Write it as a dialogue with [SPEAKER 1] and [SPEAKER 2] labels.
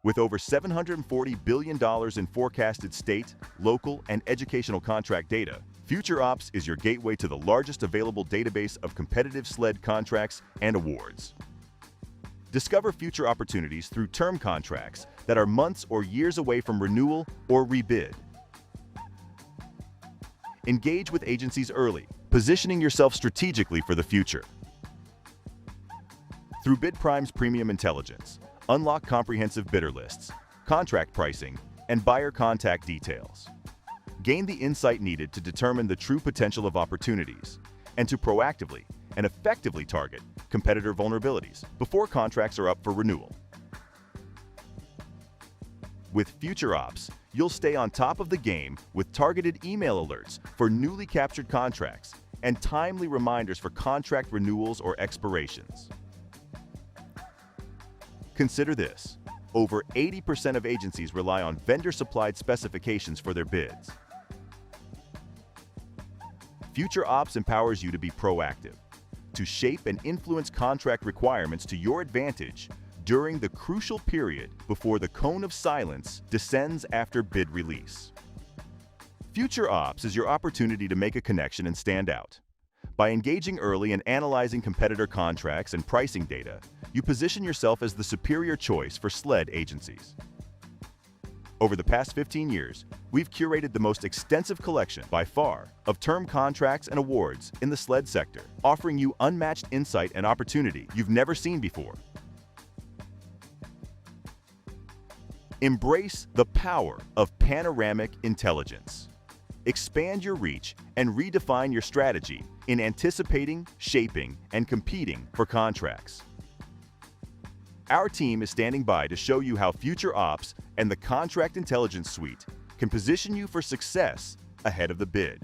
[SPEAKER 1] With over $740 billion in forecasted state, local, and educational contract data, Future Opps is your gateway to the largest available database of competitive SLED contracts and awards. Discover future opportunities through term contracts that are months or years away from renewal or rebid. Engage with agencies early, positioning yourself strategically for the future. Through BidPrime's premium intelligence, unlock comprehensive bidder lists, contract pricing, and buyer contact details. Gain the insight needed to determine the true potential of opportunities and to proactively and effectively target competitor vulnerabilities before contracts are up for renewal. With Future Opps, you'll stay on top of the game with targeted email alerts for newly captured contracts and timely reminders for contract renewals or expirations. Consider this: over 80% of agencies rely on vendor-supplied specifications for their bids. Future Opps empowers you to be proactive, to shape and influence contract requirements to your advantage during the crucial period before the cone of silence descends after bid release. Future Opps is your opportunity to make a connection and stand out. By engaging early and analyzing competitor contracts and pricing data, you position yourself as the superior choice for SLED agencies. Over the past 15 years, we've curated the most extensive collection, by far, of term contracts and awards in the SLED sector, offering you unmatched insight and opportunity you've never seen before. Embrace the power of panoramic intelligence. Expand your reach and redefine your strategy in anticipating, shaping, and competing for contracts. Our team is standing by to show you how Future Opps and the Contract Intelligence Suite can position you for success ahead of the bid.